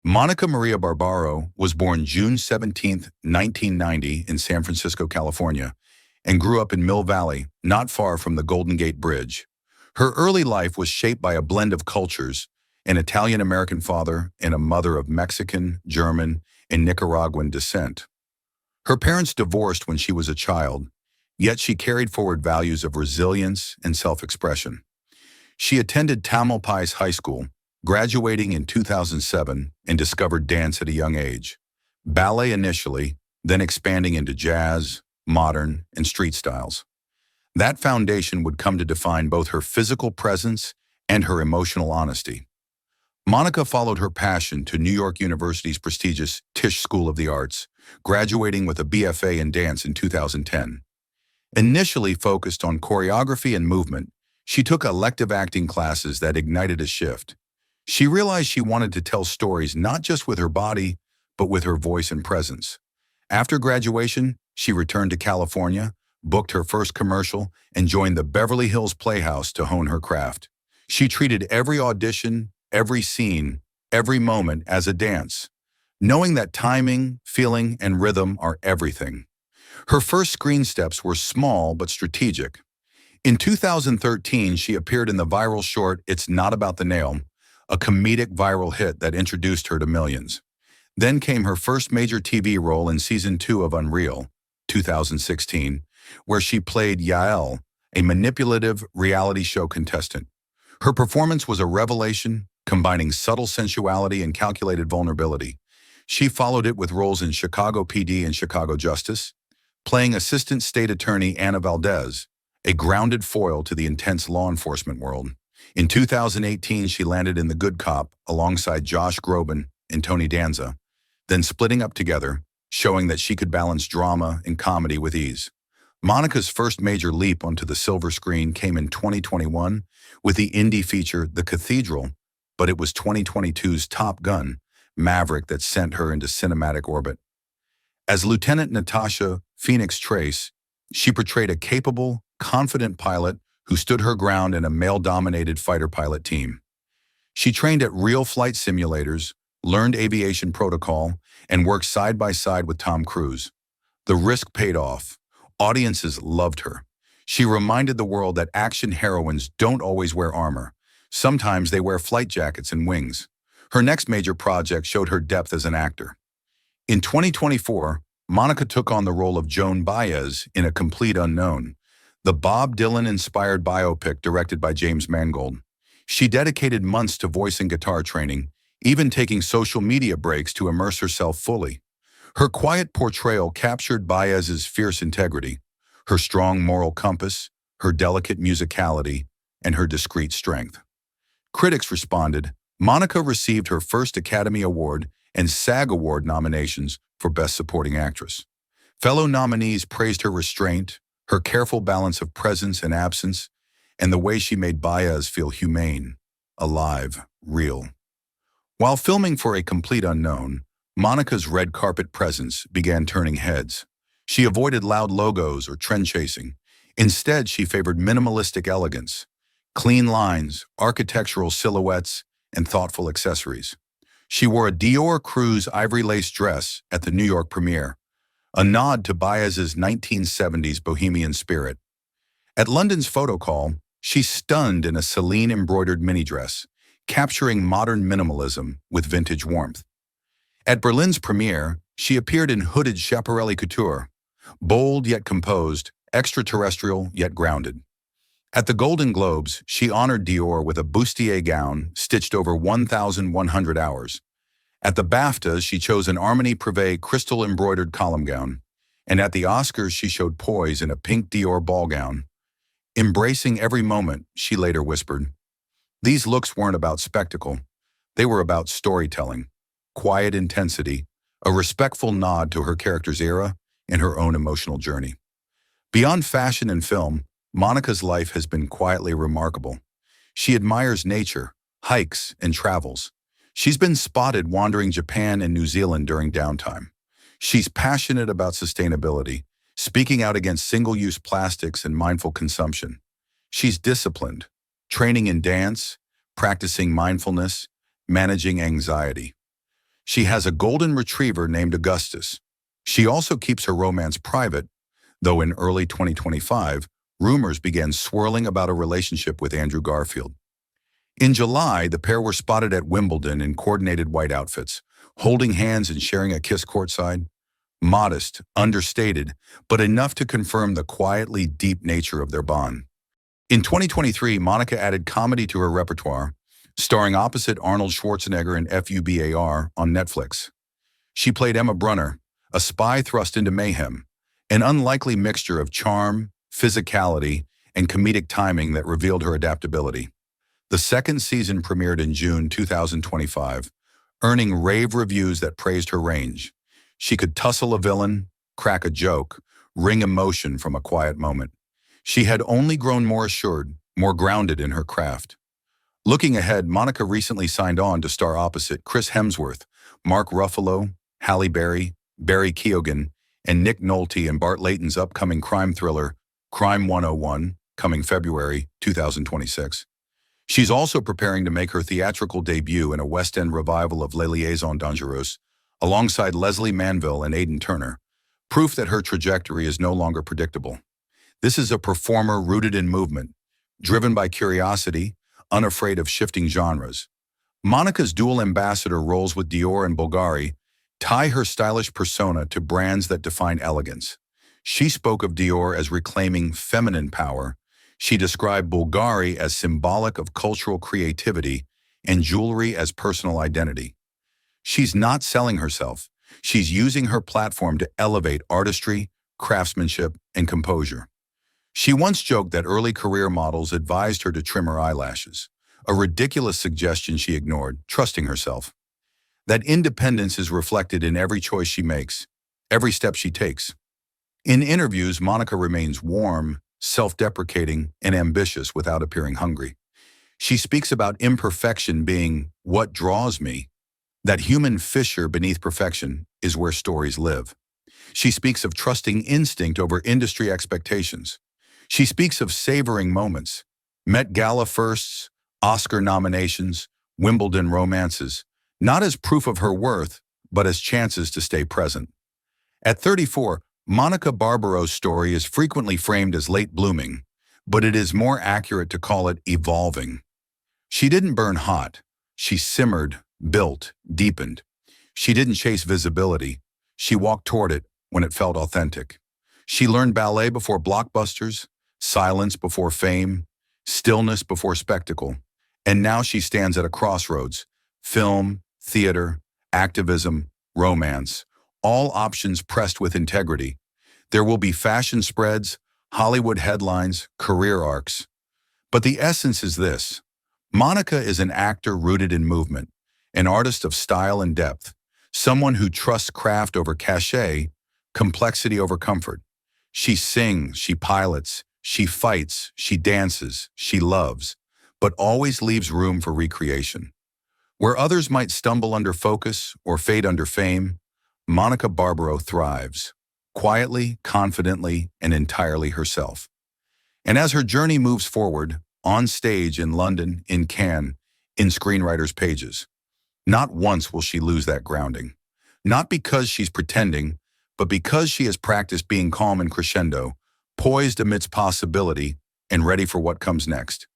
Monica Maria Barbaro was born June 17, 1990 in San Francisco, California, and grew up in Mill Valley, not far from the Golden Gate Bridge. Her early life was shaped by a blend of cultures, an Italian-American father and a mother of Mexican, German, and Nicaraguan descent. Her parents divorced when she was a child, yet she carried forward values of resilience and self-expression. She attended Tamalpais High School, graduating in 2007, and discovered dance at a young age. Ballet initially, then expanding into jazz, modern, and street styles. That foundation would come to define both her physical presence and her emotional honesty. Monica followed her passion to New York University's prestigious Tisch School of the Arts, graduating with a BFA in dance in 2010. Initially focused on choreography and movement, she took elective acting classes that ignited a shift. She realized she wanted to tell stories not just with her body, but with her voice and presence. After graduation, she returned to California, booked her first commercial, and joined the Beverly Hills Playhouse to hone her craft. She treated every audition, every scene, every moment as a dance, knowing that timing, feeling, and rhythm are everything. Her first screen steps were small but strategic. In 2013, she appeared in the viral short It's Not About the Nail, a comedic viral hit that introduced her to millions. Then came her first major TV role in season 2 of Unreal, 2016, where she played Yael, a manipulative reality show contestant. Her performance was a revelation, combining subtle sensuality and calculated vulnerability. She followed it with roles in Chicago PD and Chicago Justice, playing Assistant State Attorney Anna Valdez, a grounded foil to the intense law enforcement world. In 2018, she landed in The Good Cop alongside Josh Groban and Tony Danza, then splitting up together, showing that she could balance drama and comedy with ease. Monica's first major leap onto the silver screen came in 2021 with the indie feature The Cathedral, but it was 2022's Top Gun, Maverick, that sent her into cinematic orbit. As Lieutenant Natasha Phoenix Trace, she portrayed a capable, confident pilot who stood her ground in a male-dominated fighter pilot team. She trained at real flight simulators, learned aviation protocol, and worked side by side with Tom Cruise. The risk paid off. Audiences loved her. She reminded the world that action heroines don't always wear armor. Sometimes they wear flight jackets and wings. Her next major project showed her depth as an actor. In 2024, Monica took on the role of Joan Baez in A Complete Unknown, the Bob Dylan-inspired biopic directed by James Mangold. She dedicated months to voice and guitar training, even taking social media breaks to immerse herself fully. Her quiet portrayal captured Baez's fierce integrity, her strong moral compass, her delicate musicality, and her discreet strength. Critics responded. Monica received her first Academy Award and SAG Award nominations for Best Supporting Actress. Fellow nominees praised her restraint, her careful balance of presence and absence, and the way she made Baez feel humane, alive, real. While filming for A Complete Unknown, Monica's red carpet presence began turning heads. She avoided loud logos or trend chasing. Instead, she favored minimalistic elegance, clean lines, architectural silhouettes, and thoughtful accessories. She wore a Dior Cruz ivory lace dress at the New York premiere, a nod to Baez's 1970s bohemian spirit. At London's photo call, she stunned in a Celine-embroidered mini dress, capturing modern minimalism with vintage warmth. At Berlin's premiere, she appeared in hooded Schiaparelli couture, bold yet composed, extraterrestrial yet grounded. At the Golden Globes, she honored Dior with a bustier gown stitched over 1,100 hours. At the BAFTAs, she chose an Armani Privé crystal-embroidered column gown. And at the Oscars, she showed poise in a pink Dior ball gown. Embracing every moment, she later whispered, "These looks weren't about spectacle. They were about storytelling, quiet intensity, a respectful nod to her character's era and her own emotional journey." Beyond fashion and film, Monica's life has been quietly remarkable. She admires nature, hikes, and travels. She's been spotted wandering Japan and New Zealand during downtime. She's passionate about sustainability, speaking out against single-use plastics and mindful consumption. She's disciplined, training in dance, practicing mindfulness, managing anxiety. She has a golden retriever named Augustus. She also keeps her romance private, though in early 2025, rumors began swirling about a relationship with Andrew Garfield. In July, the pair were spotted at Wimbledon in coordinated white outfits, holding hands and sharing a kiss courtside. Modest, understated, but enough to confirm the quietly deep nature of their bond. In 2023, Monica added comedy to her repertoire, starring opposite Arnold Schwarzenegger in FUBAR on Netflix. She played Emma Brunner, a spy thrust into mayhem, an unlikely mixture of charm, physicality, and comedic timing that revealed her adaptability. The second season premiered in June 2025, earning rave reviews that praised her range. She could tussle a villain, crack a joke, wring emotion from a quiet moment. She had only grown more assured, more grounded in her craft. Looking ahead, Monica recently signed on to star opposite Chris Hemsworth, Mark Ruffalo, Halle Berry, Barry Keoghan, and Nick Nolte in Bart Layton's upcoming crime thriller, Crime 101, coming February 2026. She's also preparing to make her theatrical debut in a West End revival of Les Liaisons Dangereuses, alongside Leslie Manville and Aidan Turner, proof that her trajectory is no longer predictable. This is a performer rooted in movement, driven by curiosity, unafraid of shifting genres. Monica's dual ambassador roles with Dior and Bulgari tie her stylish persona to brands that define elegance. She spoke of Dior as reclaiming feminine power. She described Bulgari as symbolic of cultural creativity and jewelry as personal identity. She's not selling herself. She's using her platform to elevate artistry, craftsmanship, and composure. She once joked that early career models advised her to trim her eyelashes, a ridiculous suggestion she ignored, trusting herself. That independence is reflected in every choice she makes, every step she takes. In interviews, Monica remains warm, self-deprecating, and ambitious without appearing hungry. She speaks about imperfection being what draws me. That human fissure beneath perfection is where stories live. She speaks of trusting instinct over industry expectations. She speaks of savoring moments, Met Gala firsts, Oscar nominations, Wimbledon romances, not as proof of her worth, but as chances to stay present. At 34, Monica Barbaro's story is frequently framed as late blooming, but it is more accurate to call it evolving. She didn't burn hot. She simmered, built, deepened. She didn't chase visibility. She walked toward it when it felt authentic. She learned ballet before blockbusters, silence before fame, stillness before spectacle. And now she stands at a crossroads: film, theater, activism, romance, all options pressed with integrity. There will be fashion spreads, Hollywood headlines, career arcs. But the essence is this: Monica is an actor rooted in movement, an artist of style and depth, someone who trusts craft over cachet, complexity over comfort. She sings, she pilots, she fights, she dances, she loves, but always leaves room for recreation. Where others might stumble under focus or fade under fame, Monica Barbaro thrives, quietly, confidently, and entirely herself. And as her journey moves forward, on stage in London, in Cannes, in screenwriters' pages, not once will she lose that grounding. Not because she's pretending, but because she has practiced being calm and crescendo, poised amidst possibility, and ready for what comes next.